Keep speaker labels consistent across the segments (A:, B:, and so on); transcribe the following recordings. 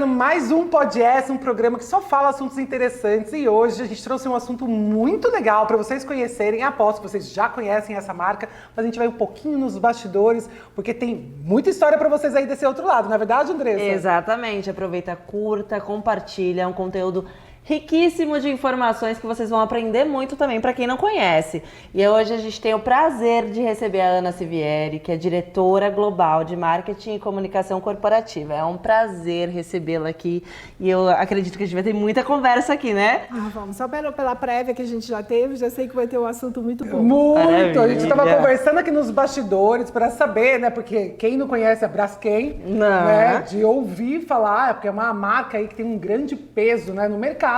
A: começando mais um podcast, um programa que só fala assuntos interessantes. E hoje a gente trouxe um assunto muito legal para vocês conhecerem. Aposto que vocês já conhecem essa marca, mas a gente vai um pouquinho nos bastidores, porque tem muita história para vocês aí desse outro lado, não é verdade, Andressa?
B: Exatamente. Aproveita, curta, compartilha. É um conteúdo riquíssimo de informações que vocês vão aprender muito também para quem não conhece. E hoje a gente tem o prazer de receber a Ana Sivieri, que é diretora global de marketing e comunicação corporativa. É um prazer recebê-la aqui e eu acredito que a gente vai ter muita conversa aqui, né?
C: Vamos, só pela prévia que a gente já teve, já sei que vai ter um assunto muito bom.
A: Muito!
B: Maravilha.
A: A gente estava conversando aqui nos bastidores para saber, né? Porque quem não conhece a Braskem,
B: Não.
A: né? De ouvir falar, porque é uma marca aí que tem um grande peso, né, no mercado,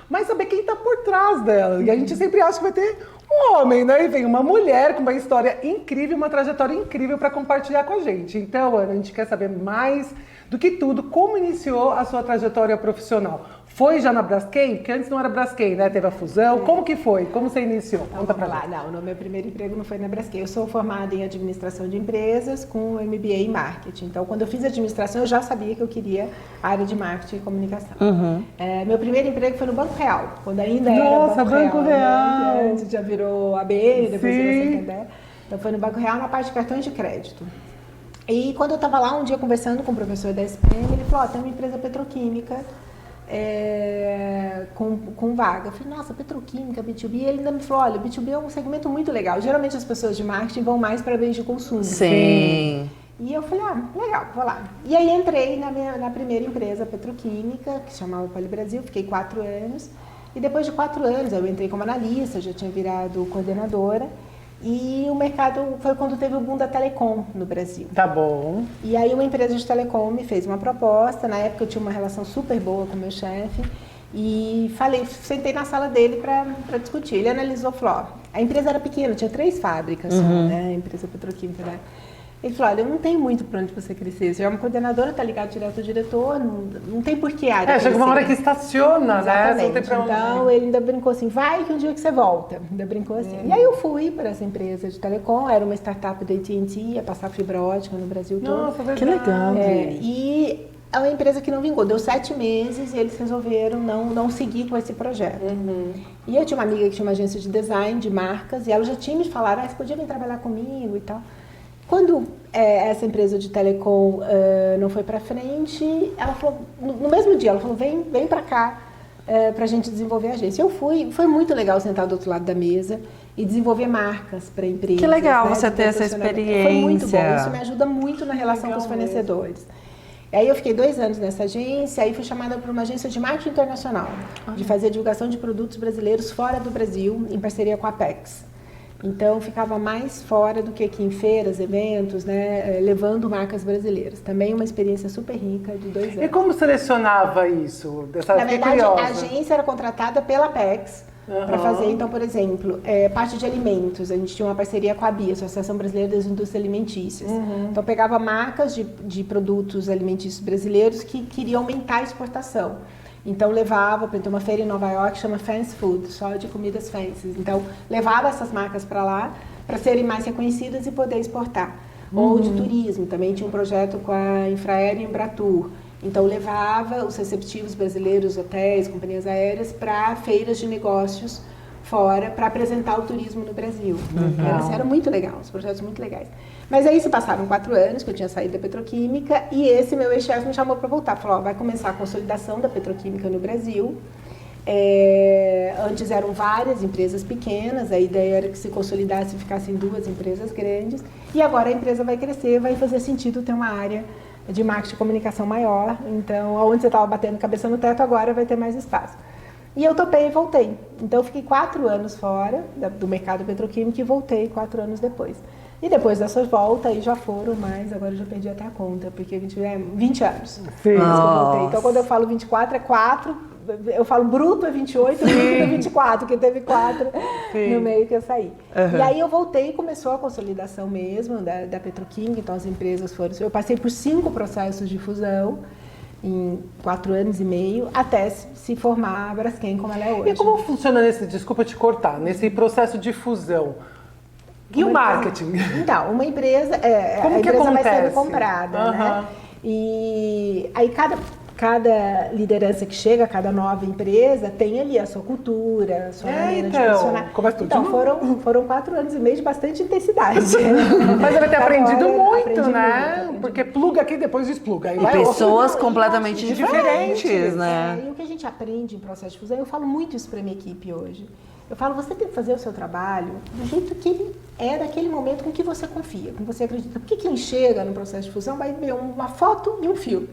A: mas saber quem está por trás dela. E a gente sempre acha que vai ter um homem, né? E vem uma mulher com uma história incrível, uma trajetória incrível para compartilhar com a gente. Então, Ana, a gente quer saber mais do que tudo, como iniciou a sua trajetória profissional. Foi já na Braskem? Porque antes não era Braskem, né? Teve a fusão. Como que foi? Como você iniciou? Conta pra lá.
C: Não, o meu primeiro emprego não foi na Braskem. Eu sou formada em administração de empresas com MBA em marketing. Então, quando eu fiz administração, eu já sabia que eu queria a área de marketing e comunicação. Meu primeiro emprego foi no Banco Real, quando ainda era
A: Banco Real.
C: Né? Antes já virou ABN, depois
A: Sim.
C: virou Santander. Então, foi no Banco Real na parte de cartões de crédito. E quando eu estava lá, um dia conversando com o professor da SPM, ele falou, tem uma empresa petroquímica com vaga. Eu falei, nossa, petroquímica, B2B. E ele ainda me falou, olha, B2B é um segmento muito legal. Geralmente as pessoas de marketing vão mais para bens de consumo.
B: Sim.
C: E eu falei, legal, vou lá. E aí entrei na primeira empresa petroquímica, que se chamava Polibrasil, fiquei 4 anos. E depois de 4 anos eu entrei como analista, já tinha virado coordenadora. E o mercado foi quando teve o boom da telecom no Brasil.
A: Tá bom.
C: E aí uma empresa de telecom me fez uma proposta, na época eu tinha uma relação super boa com o meu chefe, e sentei na sala dele para discutir. Ele analisou, falou, a empresa era pequena, tinha 3 fábricas só, né, a empresa petroquímica, né? Ele falou, olha, eu não tenho muito para onde você crescer. Você é uma coordenadora, tá ligado direto ao diretor, não tem por que área
A: Chega uma
C: crescer.
A: hora que estaciona,
C: Exatamente.
A: né? Você não tem pra onde
C: Então,
A: ir.
C: ele ainda brincou assim, vai que um dia que você volta. Ainda brincou assim. E aí eu fui para essa empresa de telecom, era uma startup da AT&T, ia passar fibra ótica no Brasil todo.
A: Nossa, verdade.
B: Que legal.
C: E é uma empresa que não vingou. Deu 7 meses e eles resolveram não seguir com esse projeto. E eu tinha uma amiga que tinha uma agência de design, de marcas, e ela já tinha me falado, você podia vir trabalhar comigo e tal. Quando essa empresa de telecom não foi para frente, ela falou, no mesmo dia, ela falou, vem para cá para a gente desenvolver a agência. Eu fui, foi muito legal sentar do outro lado da mesa e desenvolver marcas para empresas.
B: Que legal,
C: né,
B: você ter essa experiência.
C: Foi muito bom, isso me ajuda muito na relação com os fornecedores. E aí eu fiquei 2 anos nessa agência, aí fui chamada para uma agência de marketing internacional, de fazer divulgação de produtos brasileiros fora do Brasil, em parceria com a Apex. Então, ficava mais fora do que aqui em feiras, eventos, né, levando marcas brasileiras. Também uma experiência super rica de 2 anos.
A: E como selecionava isso?
C: Na verdade, a agência era contratada pela Apex para fazer, então, por exemplo, parte de alimentos. A gente tinha uma parceria com a ABI, Associação Brasileira das Indústrias Alimentícias. Então, pegava marcas de produtos alimentícios brasileiros que queriam aumentar a exportação. Então, levava, para ter uma feira em Nova York, chama Fancy Food, só de comidas fancy. Então, levava essas marcas para lá, para serem mais reconhecidas e poder exportar. Ou de turismo, também tinha um projeto com a Infraero e Embratur. Então, levava os receptivos brasileiros, hotéis, companhias aéreas, para feiras de negócios fora, para apresentar o turismo no Brasil. Era muito legal, os projetos muito legais. Mas aí se passaram 4 anos que eu tinha saído da petroquímica e esse meu ex-chefe me chamou para voltar. Falou, vai começar a consolidação da petroquímica no Brasil. Antes eram várias empresas pequenas, a ideia era que se consolidasse e ficassem 2 empresas grandes. E agora a empresa vai crescer, vai fazer sentido ter uma área de marketing e comunicação maior. Então, onde você estava batendo cabeça no teto, agora vai ter mais espaço. E eu topei e voltei. Então, eu fiquei 4 anos fora do mercado petroquímico e voltei 4 anos depois. E depois dessa volta, aí já foram mais, agora eu já perdi até a conta, porque 20 anos.
A: Sim.
C: Que eu voltei. Então, quando eu falo 24, é 4, eu falo bruto é 28, líquido é 24, que teve 4 no meio que eu saí. E aí eu voltei e começou a consolidação mesmo da petroquímica, então as empresas foram... Eu passei por 5 processos de fusão, em 4 anos e meio, até se formar a Braskem como ela é hoje.
A: E como funciona desculpa te cortar, nesse processo de fusão? E o marketing?
C: Então, uma empresa,
A: Como
C: a
A: que
C: empresa vai
A: acontece?
C: sendo comprada, né? E aí cada cada liderança que chega, cada nova empresa, tem ali a sua cultura, a sua maneira de funcionar. Então, foram 4 anos e meio de bastante intensidade.
A: Mas deve ter aprendido muito, né? Porque pluga aqui, depois despluga. Aí
B: E pessoas completamente diferentes, né?
C: E o que a gente aprende em processo de fusão, eu falo muito isso para minha equipe hoje. Eu falo, você tem que fazer o seu trabalho do jeito que ele é naquele momento com que você confia, com que você acredita. Porque quem chega no processo de fusão vai ver uma foto e um filme.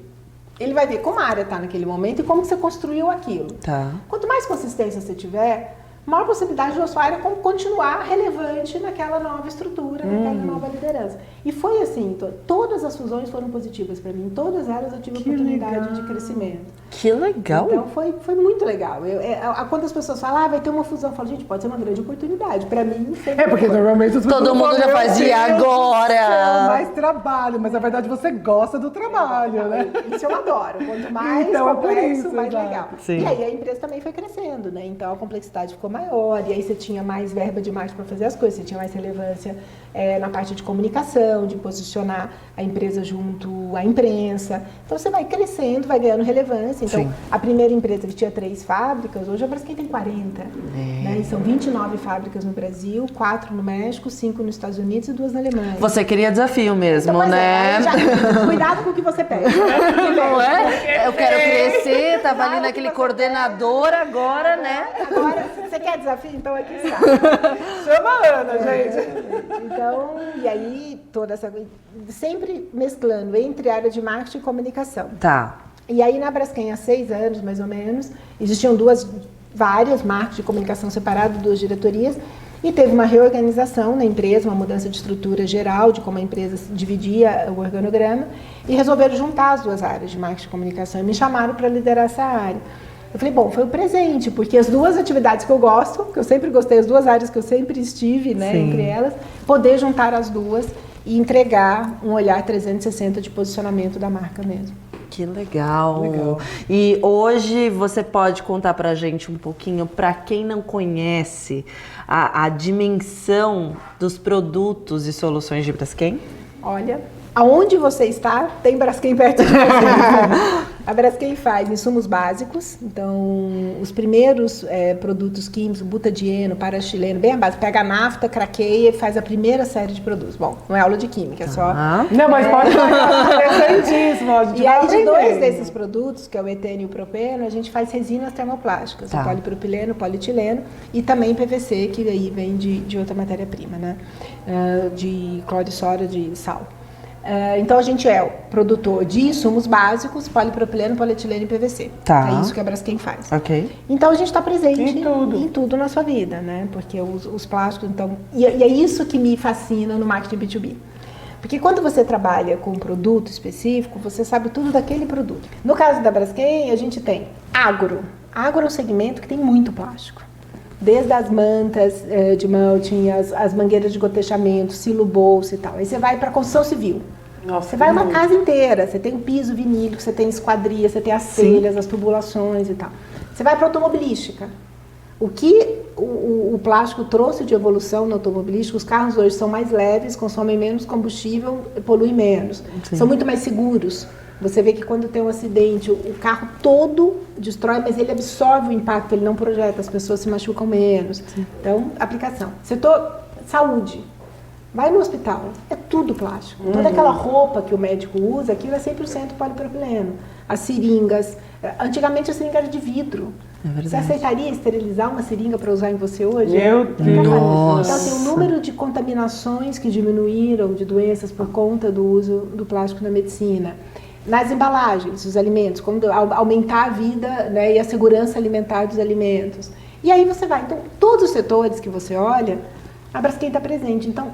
C: Ele vai ver como a área está naquele momento e como você construiu aquilo.
B: Tá.
C: Quanto mais consistência você tiver, maior possibilidade da sua área continuar relevante naquela nova estrutura, naquela nova liderança. E foi assim, todas as fusões foram positivas para mim. Em todas elas eu tive oportunidade de crescimento.
B: Que legal!
C: Então foi muito legal. Quando as pessoas falam, vai ter uma fusão, eu falo, gente, pode ser uma grande oportunidade. Para mim, sempre
A: porque normalmente as
B: todo mundo já fazia agora.
A: Mais trabalho, mas na verdade você gosta do trabalho, né?
C: Isso eu adoro. Quanto mais
A: então,
C: complexo,
A: isso,
C: mais
A: exato.
C: legal.
B: Sim.
C: E aí a empresa também foi crescendo, né? Então a complexidade ficou maior, e aí você tinha mais verba demais para fazer as coisas, você tinha mais relevância na parte de comunicação, de posicionar a empresa junto à imprensa. Então você vai crescendo, vai ganhando relevância. Então,
B: Sim.
C: a primeira empresa que tinha 3 fábricas, hoje a Braskem tem 40. Né? E são 29 fábricas no Brasil, 4 no México, 5 nos Estados Unidos e 2 na Alemanha.
B: Você queria desafio mesmo,
C: Então,
B: né?
C: Cuidado com o que você pede.
B: Não é? Eu quero crescer, tava ali naquele coordenador agora, né?
C: Agora, você quer desafio? Então aqui está.
A: Chama a Ana, gente.
C: Então, e aí, toda essa... Sempre mesclando entre área de marketing e comunicação.
B: Tá.
C: E aí, na Braskem, há 6 anos, mais ou menos, existiam várias marketing e comunicação separadas, 2 diretorias, e teve uma reorganização na empresa, uma mudança de estrutura geral, de como a empresa dividia o organograma, e resolveram juntar as 2 áreas de marketing e comunicação, e me chamaram para liderar essa área. Eu falei, bom, foi um presente, porque as 2 atividades que eu gosto, que eu sempre gostei, as 2 áreas que eu sempre estive, né, entre elas, poder juntar as 2 e entregar um olhar 360 de posicionamento da marca mesmo.
B: Que legal. E hoje você pode contar pra gente um pouquinho, pra quem não conhece, a dimensão dos produtos e soluções de Braskem?
C: Olha, aonde você está, tem Braskem perto de você. A Braskem faz insumos básicos, então os primeiros produtos químicos, butadieno, parachileno, bem a base, pega a nafta, craqueia e faz a primeira série de produtos. Bom, não é aula de química, é só...
A: Não, mas pode falar, interessantíssimo. A gente
C: E
A: vai
C: aí, de
A: aprender.
C: 2 desses produtos, que é o eteno e o propeno, a gente faz resinas termoplásticas, o polipropileno, o polietileno e também PVC, que aí vem de outra matéria-prima, né? De cloro e soda, de sal. Então a gente é o produtor de insumos básicos, polipropileno, polietileno e PVC.
B: Tá.
C: É isso que a Braskem faz.
B: Ok.
C: Então a gente está presente
A: Em tudo
C: na sua vida, né? Porque os plásticos, então... E é isso que me fascina no marketing B2B. Porque quando você trabalha com um produto específico, você sabe tudo daquele produto. No caso da Braskem, a gente tem agro. Agro é um segmento que tem muito plástico. Desde as mantas de mulching, as mangueiras de gotechamento, silo bolsa e tal. Aí você vai para a construção civil.
A: Nossa,
C: Você vai uma casa inteira, você tem o piso vinílico, você tem esquadria, você tem as telhas, as tubulações e tal. Você vai para a automobilística. O que o plástico trouxe de evolução na automobilística, os carros hoje são mais leves, consomem menos combustível, poluem menos.
B: Sim. São
C: muito mais seguros. Você vê que quando tem um acidente, o carro todo destrói, mas ele absorve o impacto, ele não projeta, as pessoas se machucam menos. Sim. Então, aplicação. Setor saúde. Vai no hospital, é tudo plástico. Toda aquela roupa que o médico usa, aquilo é 100% polipropileno. As seringas, antigamente a seringa era de vidro. Você aceitaria esterilizar uma seringa para usar em você hoje?
A: Meu Deus!
B: Nossa.
C: Então, assim, o número de contaminações que diminuíram de doenças por conta do uso do plástico na medicina. Nas embalagens, os alimentos, como aumentar a vida, né, e a segurança alimentar dos alimentos. E aí você vai. Então, todos os setores que você olha, a Braskem está presente. Então,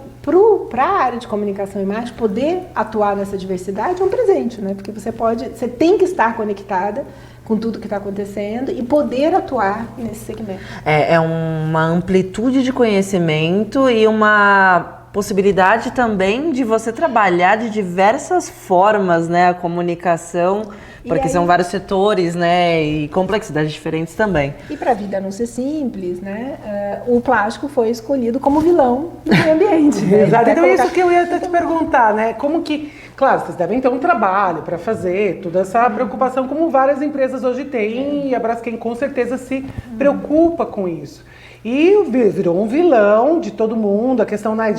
C: para a área de comunicação e marketing, poder atuar nessa diversidade é um presente, né? Porque você tem que estar conectada com tudo que está acontecendo e poder atuar nesse segmento.
B: É uma amplitude de conhecimento e uma possibilidade também de você trabalhar de diversas formas, né? A comunicação, porque são vários setores, né? E complexidades diferentes também.
C: E para a vida não ser simples, né? O plástico foi escolhido como vilão do meio ambiente.
A: Exato. Então, isso que eu ia até te perguntar, né? Como que... Claro, vocês devem ter um trabalho para fazer, toda essa preocupação, como várias empresas hoje têm, e a Braskem com certeza se preocupa com isso. E virou um vilão de todo mundo, a questão, né,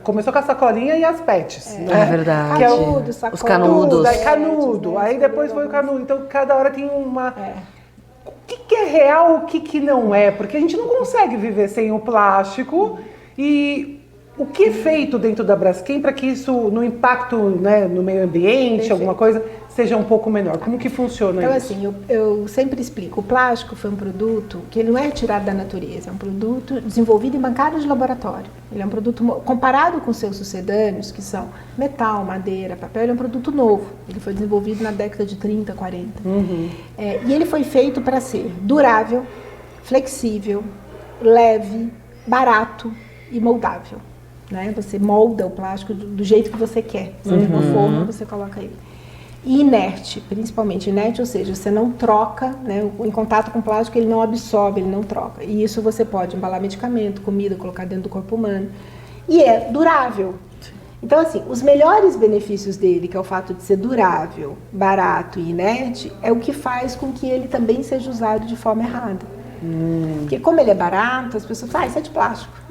A: começou com a sacolinha e as pets, né?
B: É verdade.
A: Que é
C: Canudo,
B: os canudos.
A: Daí canudo, aí depois foi o canudo. Então, cada hora tem uma... O que é real, o que não é? Porque a gente não consegue viver sem o plástico. E o que é feito dentro da Braskem para que isso, no impacto, né, no meio ambiente, alguma coisa, seja um pouco menor? Como que funciona
C: então,
A: isso?
C: Então, assim, eu sempre explico. O plástico foi um produto que ele não é tirado da natureza. É um produto desenvolvido em bancada de laboratório. Ele é um produto, comparado com seus sucedâneos, que são metal, madeira, papel, ele é um produto novo. Ele foi desenvolvido na década de 30, 40. E ele foi feito para ser durável, flexível, leve, barato e moldável. Né? Você molda o plástico do jeito que você quer. Você tem uma forma, você coloca ele. E inerte, principalmente inerte, ou seja, você não troca, né? Em contato com o plástico ele não absorve, ele não troca. E isso você pode embalar medicamento, comida, colocar dentro do corpo humano. E é durável. Então, assim, os melhores benefícios dele, que é o fato de ser durável, barato e inerte, é o que faz com que ele também seja usado de forma errada. Porque como ele é barato, as pessoas falam, isso é de plástico.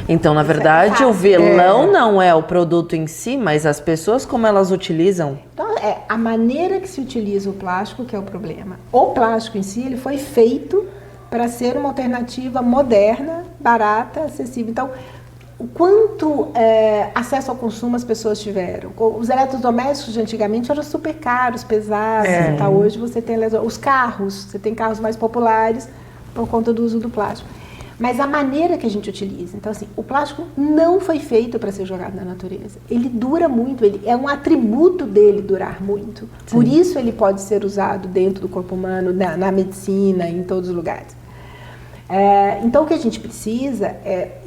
B: Então, na verdade, o vilão não é o produto em si, mas as pessoas como elas utilizam.
C: Então, é a maneira que se utiliza o plástico que é o problema. O plástico em si, ele foi feito para ser uma alternativa moderna, barata, acessível. Então, o quanto acesso ao consumo as pessoas tiveram. Os eletrodomésticos de antigamente eram super caros, pesados. Tá? Hoje você tem os carros, você tem carros mais populares por conta do uso do plástico. Mas a maneira que a gente utiliza. Então, assim, o plástico não foi feito para ser jogado na natureza. Ele dura muito, ele é um atributo dele durar muito. Sim. Por isso ele pode ser usado dentro do corpo humano, na medicina, em todos os lugares. Então, o que a gente precisa é...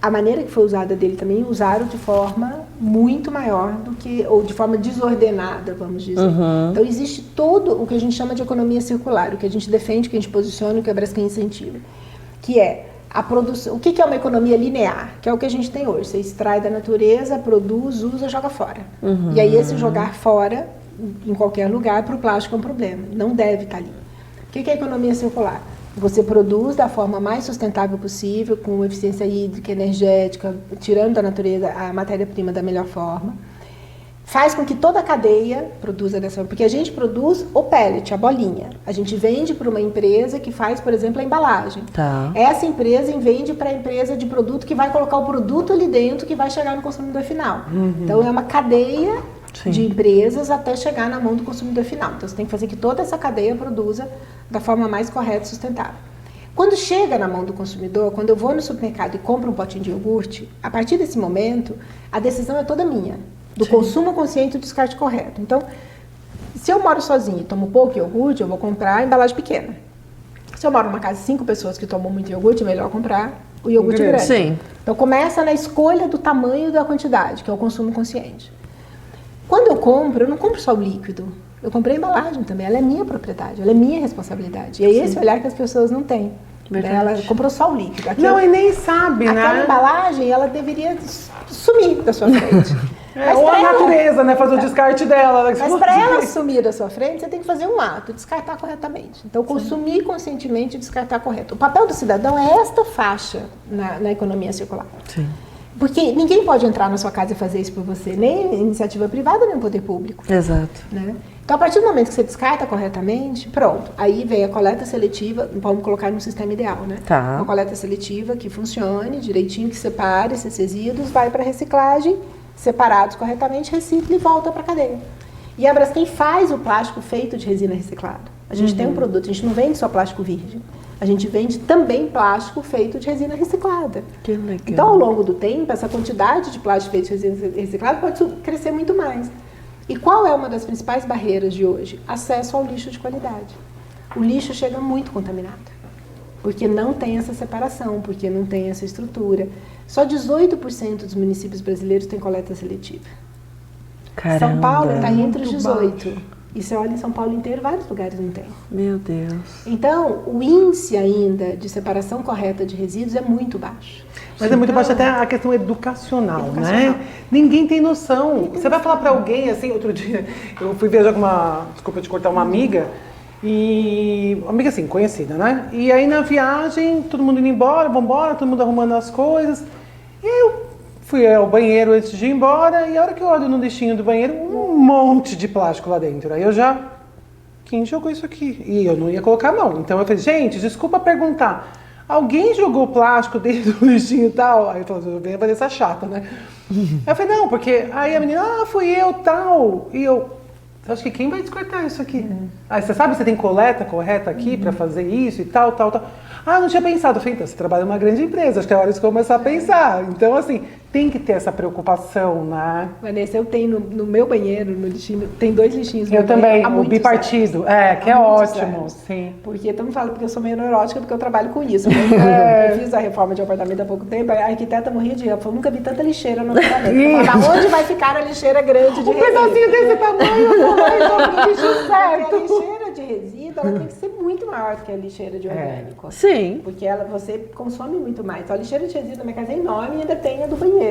C: a maneira que foi usada dele também, usaram de forma muito maior do que... ou de forma desordenada, vamos dizer. Então, existe todo o que a gente chama de economia circular, o que a gente defende, o que a gente posiciona, o que a Braskem incentiva, que é a produção... O que é uma economia linear? Que é o que a gente tem hoje. Você extrai da natureza, produz, usa, joga fora. E aí, esse jogar fora, em qualquer lugar, para o plástico é um problema. Não deve estar ali. O que é a economia circular? Você produz da forma mais sustentável possível, com eficiência hídrica, energética, tirando da natureza a matéria-prima da melhor forma. Faz com que toda a cadeia produza dessa forma. Porque a gente produz o pellet, a bolinha. A gente vende para uma empresa que faz, por exemplo, a embalagem.
B: Tá.
C: Essa empresa vende para a empresa de produto que vai colocar o produto ali dentro que vai chegar no consumidor final. Então, é uma cadeia de empresas até chegar na mão do consumidor final. Então, você tem que fazer que toda essa cadeia produza da forma mais correta e sustentável. Quando chega na mão do consumidor, quando eu vou no supermercado e compro um potinho de iogurte, a partir desse momento, a decisão é toda minha, do consumo consciente e do descarte correto. Então, se eu moro sozinho e tomo pouco iogurte, eu vou comprar a embalagem pequena. Se eu moro numa casa de 5 pessoas que tomam muito iogurte, é melhor comprar o iogurte grande.
B: Sim.
C: Então, começa na escolha do tamanho e da quantidade, que é o consumo consciente. Quando eu compro, eu não compro só o líquido. Eu comprei a embalagem também, ela é minha propriedade, ela é minha responsabilidade. E é esse olhar que as pessoas não têm. Ela comprou só o líquido.
A: Não, e nem sabe, né?
C: Aquela embalagem, ela deveria sumir da sua frente.
A: Ou a natureza, né? Fazer o descarte dela.
C: Mas para ela sumir da sua frente, você tem que fazer um ato, descartar corretamente. Então, consumir conscientemente e descartar correto. O papel do cidadão é esta faixa na economia circular.
B: Sim.
C: Porque ninguém pode entrar na sua casa e fazer isso por você, nem iniciativa privada, nem o poder público.
B: Exato.
C: Né? Então, a partir do momento que você descarta corretamente, pronto. Aí vem a coleta seletiva, vamos colocar num sistema ideal, né?
B: Tá.
C: Uma coleta seletiva que funcione direitinho, que separe esses resíduos, vai para reciclagem, separados corretamente, recicla e volta para a cadeia. E a Braskem faz o plástico feito de resina reciclada. A gente tem um produto, a gente não vende só plástico virgem. A gente vende também plástico feito de resina reciclada.
B: Que legal.
C: Então, ao longo do tempo, essa quantidade de plástico feito de resina reciclada pode crescer muito mais. E qual é uma das principais barreiras de hoje? Acesso ao lixo de qualidade. O lixo chega muito contaminado. porque não tem essa separação, porque não tem essa estrutura. Só 18% dos municípios brasileiros têm coleta seletiva.
B: Caramba.
C: São Paulo está entre os
A: Muito
C: 18. E você olha em São Paulo inteiro, vários lugares não tem.
B: Meu Deus.
C: Então, o índice ainda de separação correta de resíduos é muito baixo.
A: Mas é muito baixo até a questão educacional, né? Ninguém tem noção. Você vai falar pra alguém, assim, outro dia, eu fui viajar com desculpa te cortar, uma amiga, e uma amiga assim, conhecida, né? E aí na viagem, todo mundo indo embora, vambora, todo mundo arrumando as coisas. E aí eu fui ao banheiro antes de ir embora, e a hora que eu olho no lixinho do banheiro, um monte de plástico lá dentro. Aí eu já, quem jogou isso aqui? E eu não ia colocar a mão. Então eu falei, gente, desculpa perguntar, alguém jogou plástico dentro do lixinho e tal? Aí eu falei, eu venho parecer chata, né? Aí eu falei, não, porque aí a menina, fui eu, tal. E eu acho que quem vai descartar isso aqui? Aí você sabe, você tem coleta correta aqui pra fazer isso e tal, tal, tal. Ah, não tinha pensado. Eu falei, então, você trabalha numa grande empresa, acho que é hora de começar a pensar. Então, assim, tem que ter essa preocupação, né?
C: Vanessa, eu tenho no meu banheiro, no lixinho, tem 2 lixinhos no
A: Eu
C: meu banheiro,
A: também,
C: há
A: o
C: muitos
A: bipartido,
C: anos.
A: que é
C: Há muitos
A: ótimo,
C: anos.
A: sim.
C: Porque todo mundo fala porque eu sou meio neurótica, porque eu trabalho com isso. Eu fiz a reforma de apartamento há pouco tempo, a arquiteta morria de rir, ela falou, nunca vi tanta lixeira no apartamento. Eu falava, onde vai ficar a lixeira grande de resíduo?
A: Pedacinho desse tamanho, eu falei, lixo
C: Porque
A: certo.
C: a lixeira de resíduo, ela tem que ser muito maior do que a lixeira de orgânico.
B: Sim.
C: Porque você consome muito mais. Então, a lixeira de resíduo da minha casa é enorme e ainda tem a do banheiro.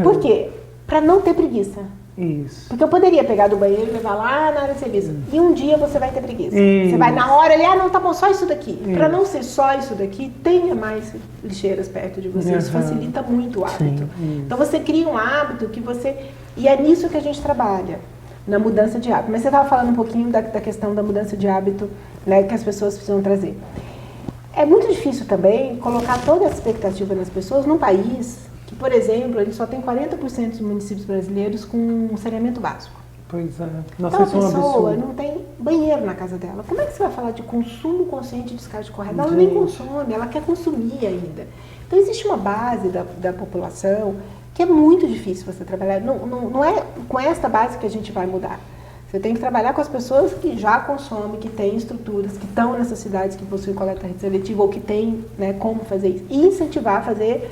C: Por quê? Para não ter preguiça.
A: Isso.
C: Porque eu poderia pegar do banheiro e levar lá na área de serviço. E um dia você vai ter preguiça.
A: Isso.
C: Você vai na hora ali, não, tá bom, só isso daqui. Para não ser só isso daqui, tenha mais lixeiras perto de você. Isso facilita muito o hábito. Então você cria um hábito que você... E é nisso que a gente trabalha, na mudança de hábito. Mas você estava falando um pouquinho da questão da mudança de hábito, né, que as pessoas precisam trazer. É muito difícil também colocar toda essa expectativa nas pessoas num país que, por exemplo, ele só tem 40% dos municípios brasileiros com saneamento básico.
A: Pois é. Nossa,
C: Então a
A: isso é um
C: pessoa
A: absurdo.
C: não tem banheiro na casa dela. Como é que você vai falar de consumo consciente e descarte correto? Ela nem consome, ela quer consumir ainda. Então existe uma base da população que é muito difícil você trabalhar. Não é com esta base que a gente vai mudar. Você tem que trabalhar com as pessoas que já consomem, que têm estruturas, que estão nessas cidades que possuem coleta seletiva ou que têm, né, como fazer isso. E incentivar a fazer,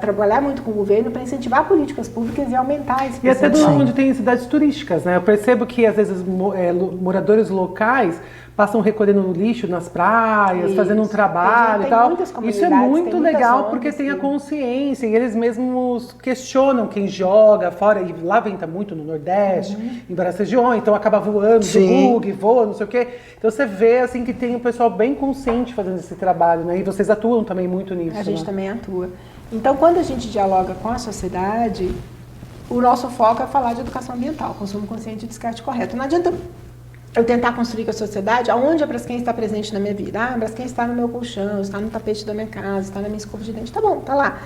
C: trabalhar muito com o governo para incentivar políticas públicas e aumentar esse
A: E até
C: percentual.
A: onde tem cidades turísticas, né? Eu percebo que às vezes moradores locais passam recolhendo lixo nas praias,
C: Isso.
A: fazendo um trabalho
C: Tem
A: e tal.
C: muitas
A: Isso é
C: comunidades,
A: muito
C: tem muitas
A: legal
C: ONGs,
A: porque tem a
C: sim.
A: consciência e eles mesmos questionam quem joga fora. E lá venta muito no Nordeste, em várias regiões, então acaba voando
B: Sim.
A: do bug, voa, não sei o quê. Então você vê assim que tem um pessoal bem consciente fazendo esse trabalho, né? E vocês atuam também muito nisso.
C: A gente
A: né?
C: também atua. Então, quando a gente dialoga com a sociedade, o nosso foco é falar de educação ambiental, consumo consciente e descarte correto. Não adianta eu tentar construir com a sociedade aonde a Braskem está presente na minha vida. A Braskem está no meu colchão, está no tapete da minha casa, está na minha escova de dente. Tá bom, tá lá.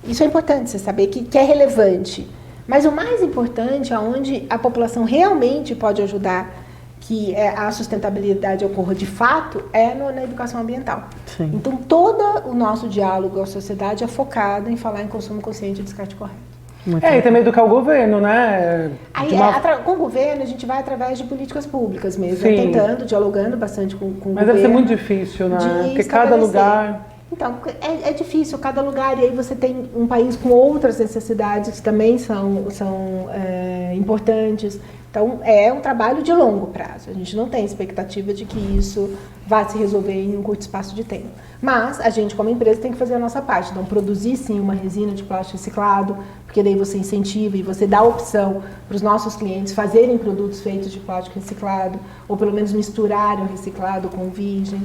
C: Isso é importante, você saber que é relevante. Mas o mais importante, aonde a população realmente pode ajudar que a sustentabilidade ocorra de fato, é na educação ambiental.
B: Sim.
C: Então, todo o nosso diálogo com a sociedade é focado em falar em consumo consciente e descarte correto.
A: E também educar o governo, né?
C: Aí,
A: De uma-
C: com o governo, a gente vai através de políticas públicas mesmo,
A: Sim.
C: tentando, dialogando bastante com o
A: Mas
C: governo.
A: deve ser muito difícil, né?
C: de
A: Porque cada
C: estabelecer.
A: lugar...
C: Então, é difícil, cada lugar, e aí você tem um país com outras necessidades que também são importantes. Então, é um trabalho de longo prazo. A gente não tem expectativa de que isso vá se resolver em um curto espaço de tempo. Mas a gente, como empresa, tem que fazer a nossa parte. Então, produzir, sim, uma resina de plástico reciclado, porque daí você incentiva e você dá a opção para os nossos clientes fazerem produtos feitos de plástico reciclado, ou pelo menos misturarem o reciclado com o virgem.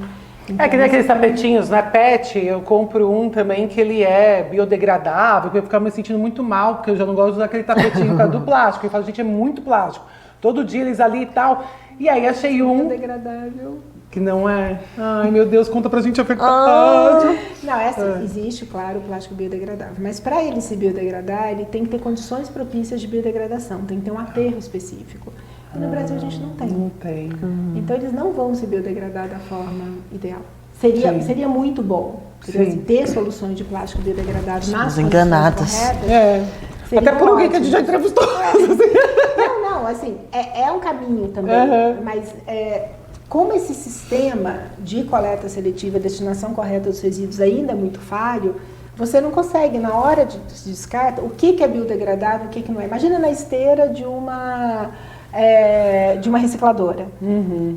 C: Então,
A: Que nem aqueles tapetinhos, né? PET, eu compro um também que ele é biodegradável, porque eu ficava me sentindo muito mal, porque eu já não gosto de usar aquele tapetinho por causa do plástico. Eu falo, gente, é muito plástico. Todo dia eles ali e tal. E aí achei um
C: degradável.
A: que não é. Ai, meu Deus, conta pra gente a verdade.
C: Não, existe, claro, o plástico biodegradável. Mas para ele se biodegradar, ele tem que ter condições propícias de biodegradação. Tem que ter um aterro específico. E no Brasil a gente não tem.
A: Não tem.
C: Então eles não vão se biodegradar da forma ideal. Seria muito bom ter soluções de plástico biodegradável nas condições
B: enganadas.
C: corretas. Seria
A: Até por alguém que a gente já entrevistou.
C: Não, assim, é um caminho também, mas Como esse sistema de coleta seletiva, destinação correta dos resíduos ainda é muito falho, você não consegue, na hora de descarta, o que é biodegradável, o que não é. Imagina na esteira de uma recicladora.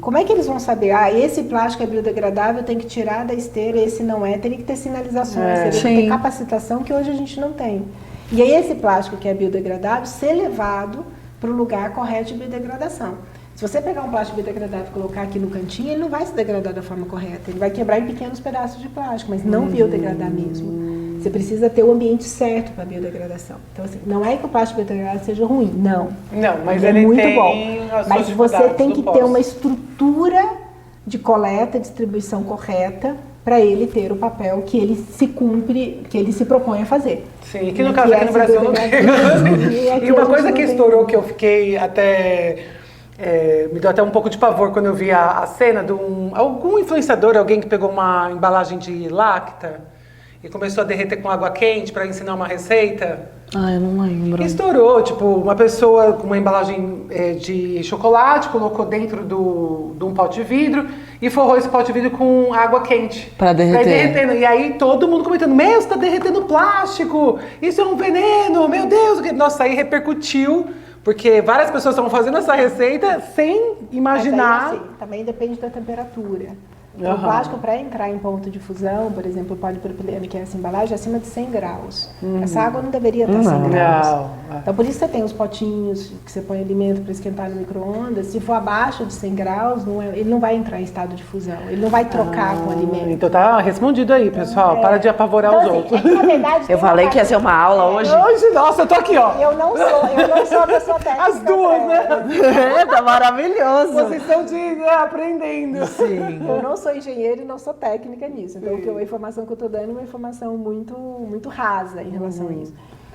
C: Como é que eles vão saber? Esse plástico é biodegradável, tem que tirar da esteira, esse não é. Teria que ter sinalizações, teria que ter capacitação que hoje a gente não tem. E aí esse plástico que é biodegradável ser levado para o lugar correto de biodegradação. Se você pegar um plástico biodegradável e colocar aqui no cantinho, ele não vai se degradar da forma correta. Ele vai quebrar em pequenos pedaços de plástico, mas não biodegradar mesmo. Você precisa ter o ambiente certo para a biodegradação. Então, assim, não é que o plástico biodegradável seja ruim, não.
A: Não, mas
C: ele é muito
A: tem
C: bom.
A: as
C: Mas
A: suas
C: você
A: dificuldades
C: tem
A: do
C: que
A: pós.
C: ter uma estrutura de coleta, distribuição correta para ele ter o papel que ele se cumpre, que ele se propõe a fazer.
A: Sim, que no caso aqui no Brasil não tem. E uma coisa que estourou, que eu fiquei até... me deu até um pouco de pavor quando eu vi a cena de algum influenciador, alguém que pegou uma embalagem de Lacta e começou a derreter com água quente para ensinar uma receita.
B: Eu não lembro.
A: Estourou, tipo, uma pessoa com uma embalagem de chocolate colocou dentro de um pote de vidro e forrou esse pote de vidro com água quente.
B: Pra derreter.
A: Derretendo. E aí todo mundo comentando, meu, você tá derretendo plástico, isso é um veneno, meu Deus. Nossa, aí repercutiu, porque várias pessoas estavam fazendo essa receita sem imaginar.
C: Mas aí, assim, também depende da temperatura. Então, o plástico, para entrar em ponto de fusão, por exemplo, o polipropileno, que é essa embalagem, é acima de 100 graus. Essa água não deveria estar 100 graus. Então, por isso você tem os potinhos que você põe alimento para esquentar no micro-ondas. Se for abaixo de 100 graus, ele não vai entrar em estado de fusão. Ele não vai trocar com o alimento.
A: Então tá respondido aí, pessoal. Para de apavorar
C: Então,
A: os
C: assim,
A: outros.
C: na verdade,
B: Eu falei que ia ser uma aula hoje.
A: Hoje, nossa, eu tô aqui, ó.
C: Eu não sou a pessoa técnica.
A: As duas, né?
B: Tá maravilhoso.
A: Vocês estão aprendendo.
B: Sim.
C: Eu não sou engenheira e não sou técnica nisso. Então, a informação que eu estou dando é uma informação muito, muito rasa em relação a isso.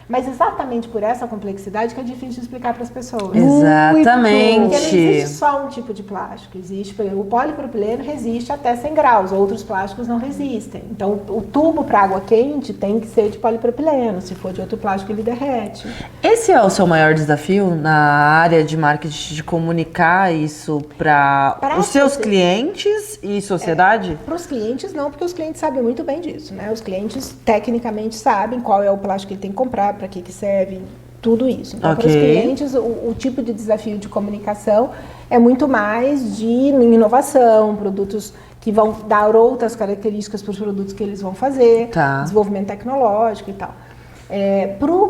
C: Mas exatamente por essa complexidade que é difícil de explicar para as pessoas.
B: Exatamente.
C: Porque não existe só um tipo de plástico. Existe, por exemplo, o polipropileno resiste até 100 graus, outros plásticos não resistem. Então, o tubo para água quente tem que ser de polipropileno. Se for de outro plástico, ele derrete.
B: Esse é o seu maior desafio na área de marketing, de comunicar isso para os seus clientes e sociedade?
C: Para os clientes não, porque os clientes sabem muito bem disso, né? Os clientes tecnicamente sabem qual é o plástico que ele tem que comprar, para que serve, tudo isso. Então, para os clientes, o tipo de desafio de comunicação é muito mais de inovação, produtos que vão dar outras características para os produtos que eles vão fazer, desenvolvimento tecnológico e tal.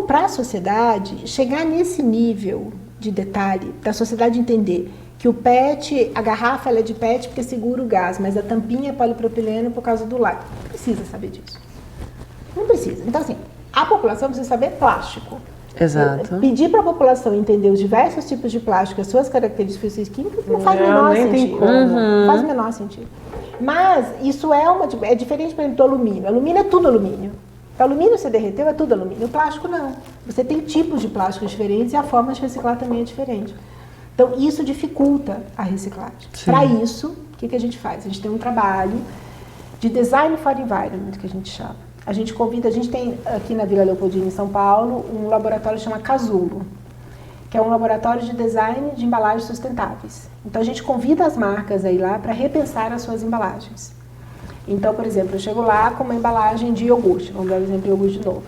C: Para a sociedade, chegar nesse nível de detalhe, da sociedade entender que o PET, a garrafa ela é de PET porque segura o gás, mas a tampinha é polipropileno por causa do lacto. Não precisa saber disso. Não precisa. Então, assim, a população precisa saber plástico.
B: Exato.
C: Pedir para a população entender os diversos tipos de plástico, as suas características químicas, não faz o menor sentido. Não faz o menor sentido. Mas isso é diferente, por exemplo, do alumínio. Alumínio é tudo alumínio. O alumínio se derreteu, é tudo alumínio. O plástico não. Você tem tipos de plásticos diferentes e a forma de reciclar também é diferente. Então, isso dificulta a reciclagem. Para isso, o que a gente faz? A gente tem um trabalho de Design for Environment, que a gente chama. A gente tem aqui na Vila Leopoldina, em São Paulo, um laboratório que chama Casulo, que é um laboratório de design de embalagens sustentáveis. Então, a gente convida as marcas a ir lá para repensar as suas embalagens. Então, por exemplo, eu chego lá com uma embalagem de iogurte, vamos dar o exemplo de iogurte de novo.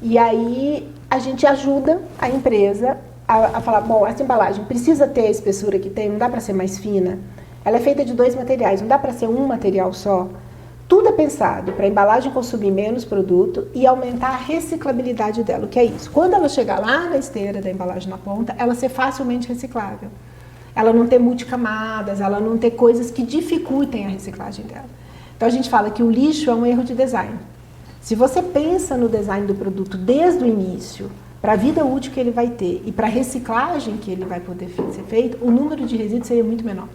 C: E aí, a gente ajuda a empresa a falar, bom, essa embalagem precisa ter a espessura que tem, não dá para ser mais fina. Ela é feita de 2 materiais, não dá para ser um material só. Tudo é pensado para a embalagem consumir menos produto e aumentar a reciclabilidade dela. O que é isso? Quando ela chegar lá na esteira da embalagem na ponta, ela ser facilmente reciclável. Ela não ter multicamadas, ela não ter coisas que dificultem a reciclagem dela. Então a gente fala que o lixo é um erro de design. Se você pensa no design do produto desde o início, para a vida útil que ele vai ter e para a reciclagem que ele vai poder ser feito, o número de resíduos seria muito menor.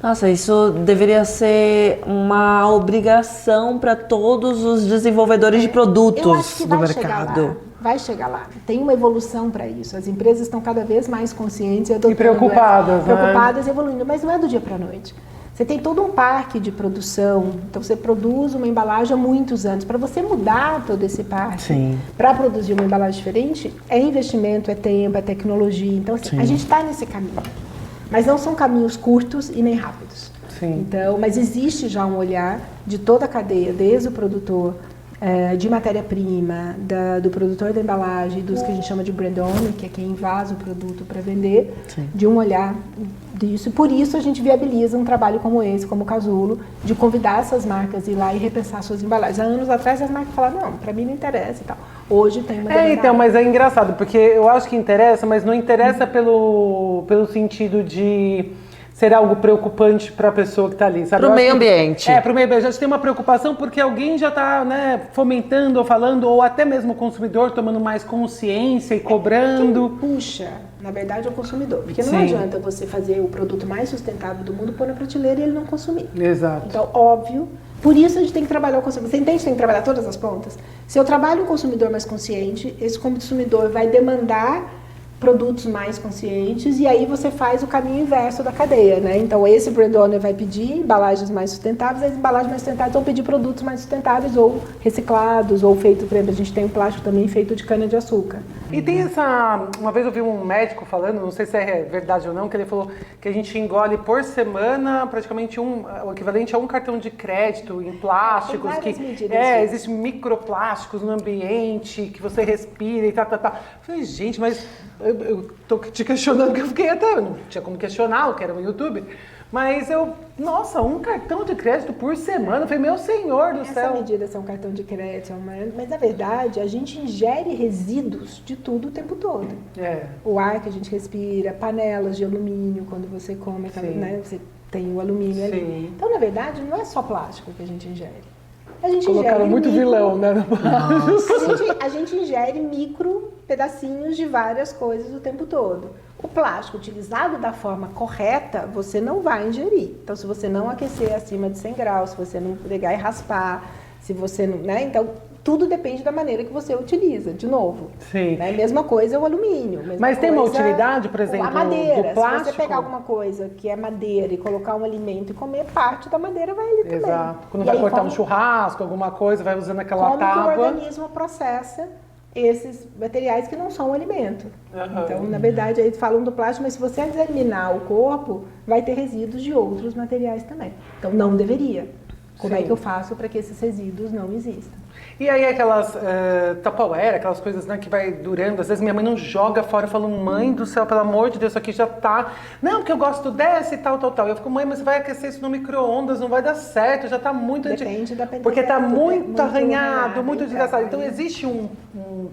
B: Nossa, isso deveria ser uma obrigação para todos os desenvolvedores de produtos do mercado.
C: Vai chegar lá. Tem uma evolução para isso. As empresas estão cada vez mais conscientes e
A: preocupadas,
C: preocupadas e evoluindo, mas não é do dia para a noite. Você tem todo um parque de produção, então você produz uma embalagem há muitos anos. Para você mudar todo esse parque, para produzir uma embalagem diferente, é investimento, é tempo, é tecnologia. Então, assim, a gente está nesse caminho. Mas não são caminhos curtos e nem rápidos.
A: Sim.
C: Então, mas existe já um olhar de toda a cadeia, desde o produtor, de matéria-prima, do produtor da embalagem, dos que a gente chama de brand owner, que é quem invasa o produto para vender, de um olhar disso. E por isso a gente viabiliza um trabalho como esse, como o Casulo, de convidar essas marcas a ir lá e repensar suas embalagens. Há anos atrás as marcas falavam, não, para mim não interessa e tal. Hoje tem uma demanda.
A: Então, mas é engraçado, porque eu acho que interessa, mas não interessa pelo sentido de ser algo preocupante para a pessoa que está ali, sabe?
B: Para o meio ambiente.
A: Para o meio ambiente. A gente tem uma preocupação porque alguém já está, né, fomentando ou falando, ou até mesmo o consumidor tomando mais consciência e cobrando.
C: Quem puxa, na verdade, é o consumidor. Porque não adianta você fazer o produto mais sustentável do mundo, pôr na prateleira e ele não consumir.
A: Exato.
C: Então, óbvio, por isso a gente tem que trabalhar o consumidor. Você entende que tem que trabalhar todas as pontas? Se eu trabalho um consumidor mais consciente, esse consumidor vai demandar produtos mais conscientes e aí você faz o caminho inverso da cadeia, né? Então esse brand owner vai pedir embalagens mais sustentáveis, as embalagens mais sustentáveis vão pedir produtos mais sustentáveis ou reciclados ou feito, por exemplo, a gente tem um plástico também feito de cana-de-açúcar.
A: E tem uma vez eu vi um médico falando, não sei se é verdade ou não, que ele falou que a gente engole por semana praticamente o equivalente a um cartão de crédito em plásticos, existem microplásticos no ambiente, que você respira e tal. Eu falei, gente, mas eu tô te questionando, porque eu fiquei até, não tinha como questionar, o que era um YouTube, mas nossa, um cartão de crédito por semana, eu falei, meu senhor do céu.
C: Essa medida são cartão de crédito, mas na verdade a gente ingere resíduos de tudo o tempo todo. O ar que a gente respira, panelas de alumínio, quando você come, né, você tem o alumínio ali. Então, na verdade, não é só plástico que a gente ingere. A gente
A: Colocaram muito vilão, né?
C: A gente ingere micro pedacinhos de várias coisas o tempo todo. O plástico utilizado da forma correta, você não vai ingerir. Então, se você não aquecer acima de 100 graus, se você não pegar e raspar, se você não, né? Então, tudo depende da maneira que você utiliza, de novo.
A: Sim.
C: Né? Mesma coisa o alumínio.
A: Mas tem uma utilidade, por exemplo,
C: a madeira.
A: do plástico?
C: Se você pegar alguma coisa que é madeira e colocar um alimento e comer, parte da madeira vai ali também.
A: Exato. Quando vai cortar um churrasco, alguma coisa, vai usando aquela tábua.
C: Como que o organismo processa esses materiais que não são um alimento. Então, na verdade, aí falam do plástico, mas se você examinar o corpo, vai ter resíduos de outros materiais também. Então, não deveria. Como é que eu faço para que esses resíduos não existam?
A: E aí aquelas Tupperware, aquelas coisas, né, que vai durando. Às vezes minha mãe não joga fora, eu falo, mãe do céu, pelo amor de Deus, isso aqui já tá... Não, porque eu gosto dessa e tal. Eu fico, mãe, mas você vai aquecer isso no micro-ondas, não vai dar certo, já tá muito...
C: Depende da
A: porque tá muito arranhado, muito
C: então,
A: desgastado. Então existe um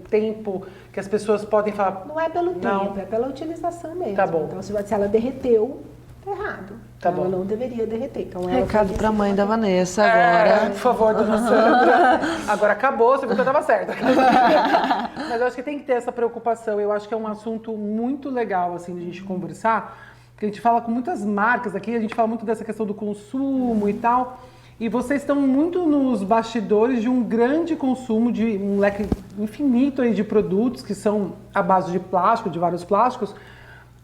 A: tempo que as pessoas podem falar...
C: Não é pelo tempo, é pela utilização mesmo.
A: Tá bom.
C: Então se ela derreteu, tá errado.
A: Tá
C: ela
A: bom.
C: não deveria derreter. Então,
B: Recado pra mãe da Vanessa agora.
A: Por favor, dona Sandra. Agora acabou, você viu que eu tava certa. Mas eu acho que tem que ter essa preocupação. Eu acho que é um assunto muito legal, assim, de a gente conversar. Porque a gente fala com muitas marcas aqui, a gente fala muito dessa questão do consumo e tal. E vocês estão muito nos bastidores de um grande consumo, de um leque infinito aí de produtos que são à base de plástico, de vários plásticos.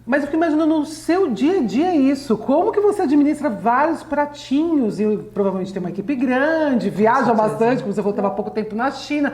A: Mas eu fico imaginando no seu dia a dia isso. Como que você administra vários pratinhos e provavelmente tem uma equipe grande, viaja bastante, como você falou, estava há pouco tempo na China.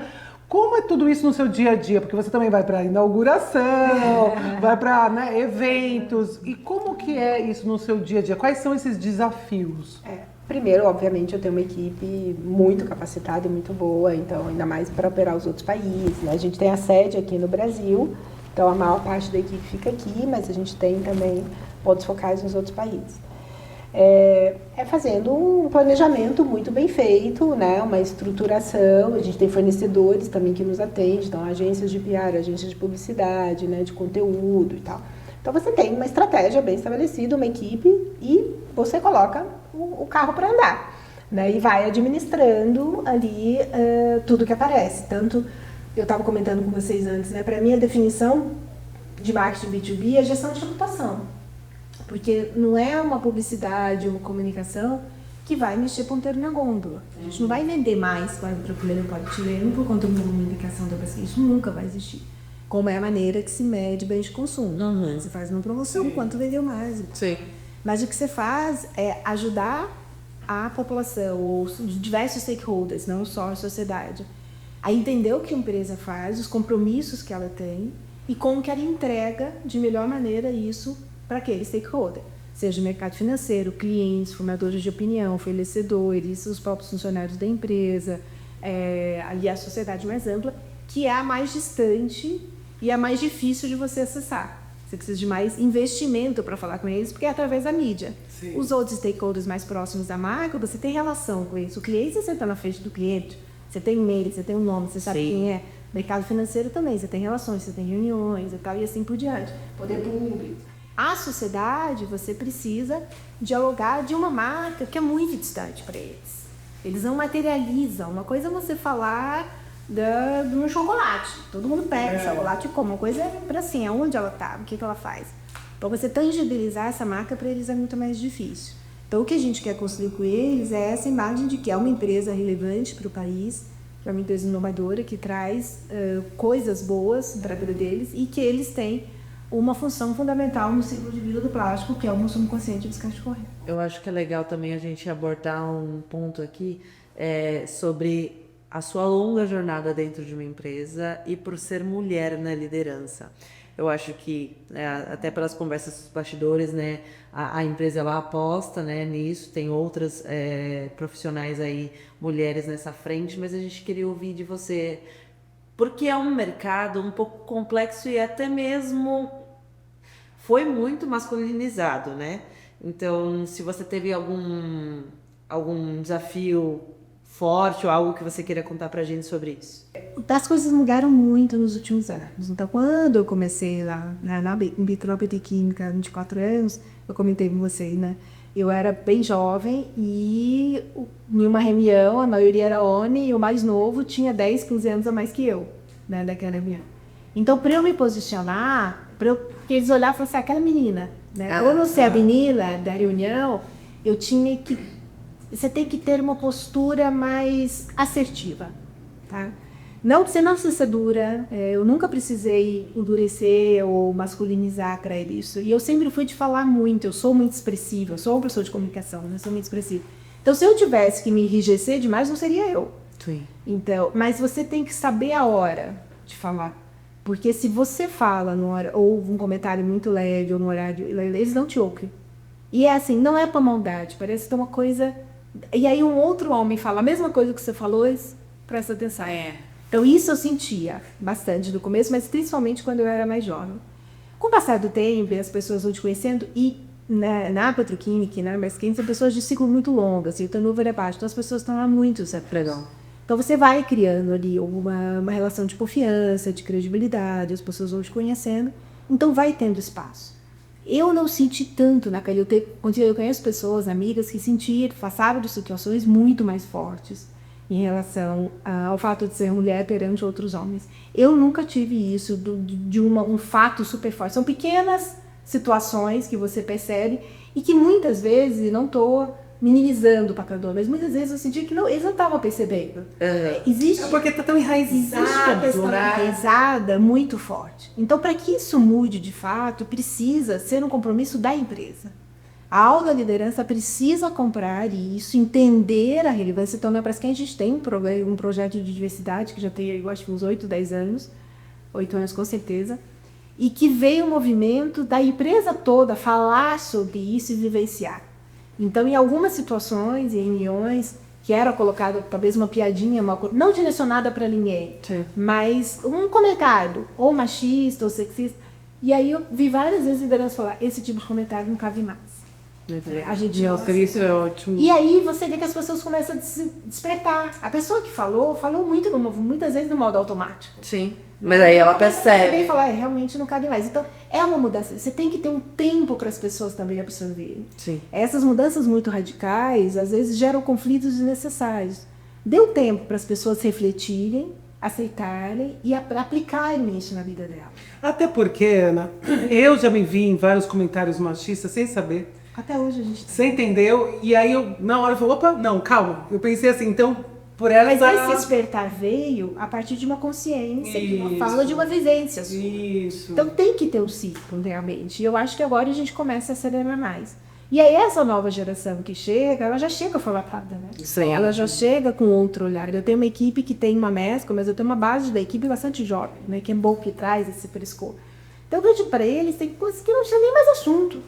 A: Como é tudo isso no seu dia a dia? Porque você também vai para inauguração, vai para, né, eventos. E como que é isso no seu dia a dia? Quais são esses desafios?
C: Primeiro, obviamente, eu tenho uma equipe muito capacitada e muito boa, então ainda mais para operar os outros países, né? A gente tem a sede aqui no Brasil. Então, a maior parte da equipe fica aqui, mas a gente tem também pontos focais nos outros países. Fazendo um planejamento muito bem feito, né? Uma estruturação, a gente tem fornecedores também que nos atendem, então agências de PR, agências de publicidade, né? De conteúdo e tal. Então, você tem uma estratégia bem estabelecida, uma equipe, e você coloca o carro para andar, né? E vai administrando ali tudo que aparece, tanto... Eu estava comentando com vocês antes, né? Para mim, a definição de marketing B2B é gestão de reputação. Porque não é uma publicidade, uma comunicação que vai mexer ponteiro na gôndola. A gente não vai vender mais para o primeiro politileno por conta de uma comunicação da pessoa. Isso nunca vai existir. Como é a maneira que se mede bens de consumo. Você faz uma promoção, quanto vendeu mais.
B: Sim.
C: Mas o que você faz é ajudar a população, ou diversos stakeholders, não só a sociedade, a entender o que a empresa faz, os compromissos que ela tem e como que ela entrega de melhor maneira isso para aquele stakeholder. seja mercado financeiro, clientes, formadores de opinião, fornecedores, os próprios funcionários da empresa, ali a sociedade mais ampla, que é a mais distante e a mais difícil de você acessar. Você precisa de mais investimento para falar com eles, porque é através da mídia.
A: Sim.
C: Os outros stakeholders mais próximos da marca, você tem relação com eles. O cliente, você está na frente do cliente, você tem e-mail, você tem um nome, você sabe quem é. Mercado financeiro também, você tem relações, você tem reuniões e tal, e assim por diante. Poder público. A sociedade, você precisa dialogar de uma marca que é muito distante para eles. Eles não materializam. Uma coisa é você falar de um chocolate. Todo mundo pega chocolate e come. Uma coisa é para assim, aonde ela está, o que ela faz. Para você tangibilizar essa marca, para eles é muito mais difícil. Então, o que a gente quer construir com eles é essa imagem de que é uma empresa relevante para o país, que é uma empresa inovadora, que traz coisas boas para a vida deles e que eles têm uma função fundamental no ciclo de vida do plástico, que é o consumo consciente e descarte correto.
B: Eu acho que é legal também a gente abordar um ponto aqui sobre a sua longa jornada dentro de uma empresa e por ser mulher na liderança. Eu acho que, até pelas conversas dos bastidores, né, a empresa ela aposta, né, nisso, tem outras profissionais aí, mulheres nessa frente, mas a gente queria ouvir de você, porque é um mercado um pouco complexo e até mesmo foi muito masculinizado, né? Então, se você teve algum desafio forte ou algo que você queira contar pra gente sobre isso.
C: As coisas mudaram muito nos últimos anos. Então, quando eu comecei lá na Bitrop de Química, 24 anos, eu comentei com vocês, né? Eu era bem jovem e em uma reunião, a maioria era homem e o mais novo tinha 10, 15 anos a mais que eu, né, daquela reunião. Então, para eu me posicionar, porque eles olhavam e falavam assim, aquela menina, né? Ou não ser a menina da reunião, você tem que ter uma postura mais assertiva, tá? Não, você não precisa ser dura, eu nunca precisei endurecer ou masculinizar para isso. E eu sempre fui de falar muito, eu sou muito expressiva, eu sou uma pessoa de comunicação, eu sou muito expressiva. Então, se eu tivesse que me enrijecer demais, não seria eu.
B: Sim.
C: Então, mas você tem que saber a hora de falar. Porque se você fala numa hora, ou um comentário muito leve, ou no horário, eles não te ouvem. E é assim, não é por maldade, parece ter uma coisa... E aí um outro homem fala a mesma coisa que você falou, presta atenção. Então isso eu sentia bastante no começo, mas principalmente quando eu era mais jovem. Com o passar do tempo, as pessoas vão te conhecendo e na petroquímica, na Braskem, são pessoas de ciclo muito longo, assim, o turnover é baixo, então as pessoas estão lá muito, sabe? Então você vai criando ali uma relação de confiança, de credibilidade, as pessoas vão te conhecendo, então vai tendo espaço. Eu não senti tanto naquele tempo, eu conheço pessoas, amigas, que passaram de situações muito mais fortes em relação ao fato de ser mulher perante outros homens. Eu nunca tive isso, de um fato super forte. São pequenas situações que você percebe e que muitas vezes, não estou minimizando o papel, mas muitas vezes eu senti que eles não estavam percebendo. Existe
A: porque está tão
C: enraizada, muito forte. Então, para que isso mude de fato, precisa ser um compromisso da empresa. A alta liderança precisa comprar isso, entender a relevância. Então, na Braskem a gente tem um projeto de diversidade que já tem, eu acho, uns 8, 10 anos, 8 anos com certeza, e que veio o movimento da empresa toda falar sobre isso e vivenciar. Então, em algumas situações, em reuniões, que era colocado talvez uma piadinha, não direcionada para ninguém, mas um comentário, ou machista, ou sexista. E aí eu vi várias vezes lideranças falar, esse tipo de comentário não cabe mais. A gente
A: isso é ótimo.
C: E aí você vê que as pessoas começam a se despertar. A pessoa que falou muito muitas vezes no modo automático.
B: Sim. Mas aí ela percebe.
C: Você vem falar, realmente não cabe mais. Então, é uma mudança. Você tem que ter um tempo para as pessoas também absorverem.
B: Sim.
C: Essas mudanças muito radicais, às vezes, geram conflitos desnecessários. Dê um tempo para as pessoas refletirem, aceitarem e aplicarem isso na vida dela.
A: Até porque, Ana, eu já me vi em vários comentários machistas sem saber.
C: Até hoje a gente...
A: Você entendeu? E aí eu, na hora, eu falei, opa, não, calma. Eu pensei assim, então... Por ela
C: Mas esse despertar veio a partir de uma consciência, de uma fala, de uma vivência.
A: Isso.
C: Então tem que ter um ciclo, realmente. E eu acho que agora a gente começa a acelerar mais. E aí essa nova geração que chega, ela já chega formatada, né?
B: Sim.
C: Ela já chega com outro olhar. Eu tenho uma equipe que tem uma mescla, mas eu tenho uma base da equipe bastante jovem, né? Que é bom, que traz esse frescor. Então eu digo para eles, tem coisas que não tinha nem mais assunto.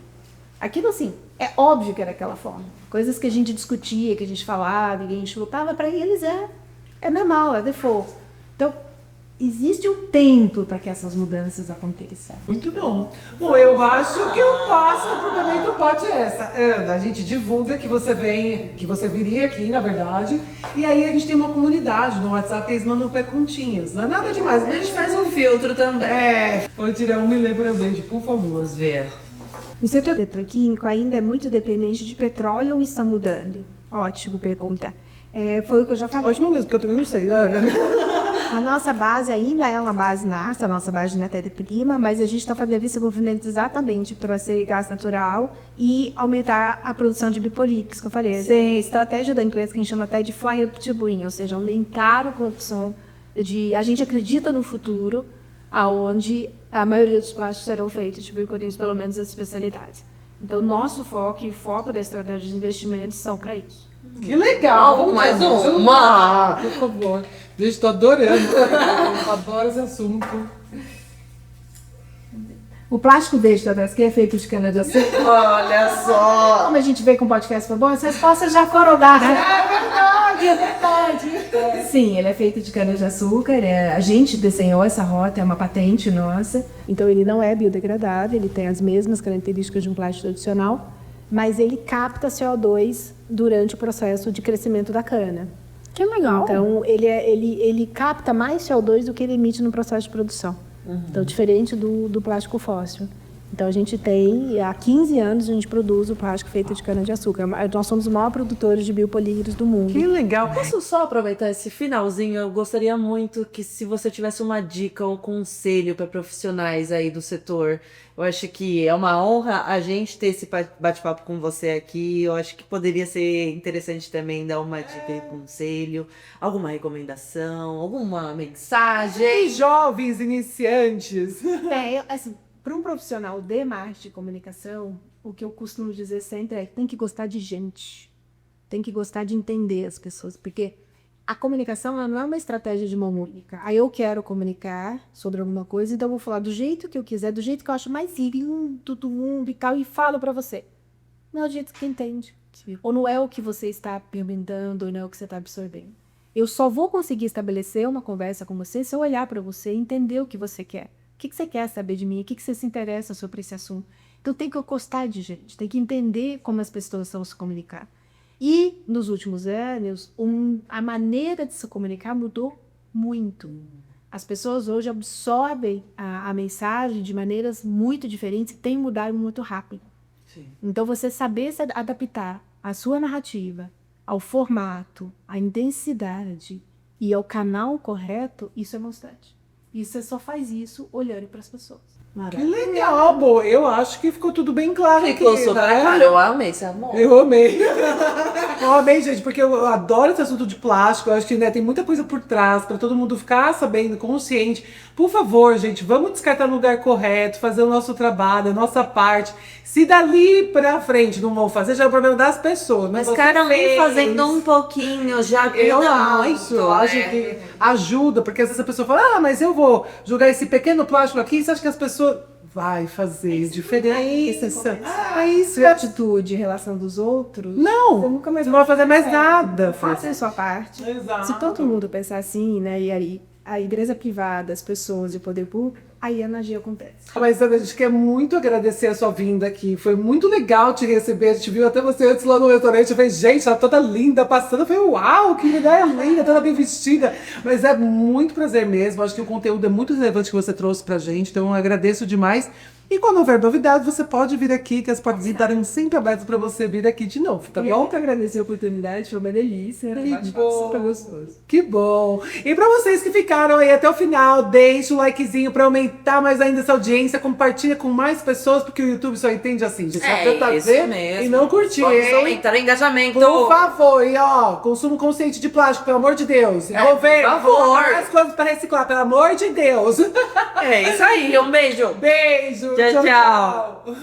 C: Aquilo, assim, é óbvio que era aquela forma. Coisas que a gente discutia, que a gente falava, que a gente lutava, para eles é normal, é default. Então, existe um tempo para que essas mudanças aconteçam.
A: Muito bom. Bom, eu acho que o próximo programa do pote é essa. Ana, a gente divulga que você vem, que você viria aqui, na verdade. E aí a gente tem uma comunidade no WhatsApp que eles mandam perguntinhas. Não é nada demais.
B: A gente faz um filtro também.
A: Vou tirar um milê para beijo, por favor.
B: Vamos ver.
C: O setor petroquímico ainda é muito dependente de petróleo ou está mudando? Ótimo pergunta. Foi o que eu já falei.
A: Ótimo mesmo, porque eu também não sei.
C: A nossa base ainda é uma base NAFTA, a nossa base de matéria-prima, mas a gente está fazendo esse movimento exatamente para ser gás natural e aumentar a produção de bipoliques, que eu falei. Essa estratégia da empresa que a gente chama até de fly up to green, ou seja, aumentar a produção de... A gente acredita no futuro, aonde a maioria dos plásticos serão feitos de bipoliques, pelo menos as especialidades. Então, nosso foco e o foco da estratégia de investimentos são para isso.
A: Que legal!
B: Mais uma!
A: Por favor. Estou adorando. Eu adoro esse assunto.
C: O plástico verde da Braskem é feito de cana-de-açúcar.
B: Olha só!
C: Como a gente vê com o podcast foi bom, as respostas já foram dadas. É verdade. Sim, ele é feito de cana-de-açúcar. A gente desenhou essa rota, é uma patente nossa. Então ele não é biodegradável, ele tem as mesmas características de um plástico tradicional, mas ele capta CO2 durante o processo de crescimento da cana.
D: Que legal.
C: Então, ele capta mais CO2 do que ele emite no processo de produção. Então, diferente do plástico fóssil. Então, a gente tem, há 15 anos, a gente produz o plástico feito de cana-de-açúcar. Nós somos os maiores produtores de biopolímeros do mundo.
A: Que legal.
B: Posso só aproveitar esse finalzinho? Eu gostaria muito que, se você tivesse uma dica ou conselho para profissionais aí do setor, eu acho que é uma honra a gente ter esse bate-papo com você aqui. Eu acho que poderia ser interessante também dar uma dica e conselho, alguma recomendação, alguma mensagem.
A: Ei, jovens iniciantes.
C: Assim, para um profissional de marketing de comunicação, o que eu costumo dizer sempre é que tem que gostar de gente. Tem que gostar de entender as pessoas, porque a comunicação ela não é uma estratégia de mão única. Aí eu quero comunicar sobre alguma coisa, então eu vou falar do jeito que eu quiser, do jeito que eu acho mais lindo do mundo e tal, e falo para você. Não é o jeito que entende. Ou não é o que você está perguntando, ou não é o que você está absorvendo. Eu só vou conseguir estabelecer uma conversa com você se eu olhar para você e entender o que você quer. O que você quer saber de mim? O que você se interessa sobre esse assunto? Então tem que gostar de gente, tem que entender como as pessoas vão se comunicar. E nos últimos anos, a maneira de se comunicar mudou muito. As pessoas hoje absorvem a mensagem de maneiras muito diferentes e tem mudado muito rápido.
B: Sim.
C: Então você saber se adaptar à sua narrativa, ao formato, à intensidade e ao canal correto, isso é constante. E você só faz isso olhando para as pessoas.
A: Que legal, boa. Eu acho que ficou tudo bem claro
B: Ficou
A: aqui,
B: super
A: né?
B: claro, eu amei esse amor.
A: Eu amei. Eu amei, gente, porque eu adoro esse assunto de plástico. Eu acho que tem muita coisa por trás para todo mundo ficar sabendo, consciente. Por favor, gente, vamos descartar no lugar correto, fazer o nosso trabalho, a nossa parte. Se dali pra frente não vão fazer, já é o problema das pessoas.
B: Mas
A: você
B: cada um
A: fez.
B: fazendo um pouquinho já
A: Eu
B: ajuda
A: acho
B: muito,
A: que ajuda, porque às vezes a pessoa fala, mas eu vou jogar esse pequeno plástico aqui, você acha que as pessoas vai fazer diferença? É isso.
C: Atitude em relação dos outros.
A: Não,
C: Você nunca mais
A: você não vai fazer mais nada.
C: Faça a sua parte.
A: Exato.
C: Se todo mundo pensar assim, né, e aí a empresa privada, as pessoas e o poder público, aí a magia acontece.
A: Mas a gente quer muito agradecer a sua vinda aqui. Foi muito legal te receber. A gente viu até você antes lá no restaurante. Eu falei, gente, ela toda linda passando. Eu falei, uau, que ideia linda, toda bem vestida. Mas é muito prazer mesmo. Acho que o conteúdo é muito relevante que você trouxe pra gente. Então eu agradeço demais. E quando houver novidade, você pode vir aqui, que as portas estarão sempre abertas pra você vir aqui de novo, tá bom?
C: Eu que agradecer a oportunidade, foi uma delícia. Era
A: Que bom.
C: super gostoso.
A: Que bom! E pra vocês que ficaram aí até o final, deixa o likezinho pra aumentar mais ainda essa audiência, compartilha com mais pessoas, porque o YouTube só entende assim, gente. Só
B: isso
A: ver
B: mesmo.
A: e não curtir,
B: Vamos
A: hein?
B: aumentar o engajamento.
A: Por favor, e ó, consumo consciente de plástico, pelo amor de Deus. Governo,
B: por favor.
A: coloca mais coisas pra reciclar, pelo amor de Deus.
B: É isso aí, um beijo.
A: Beijo.
B: Tchau, tchau.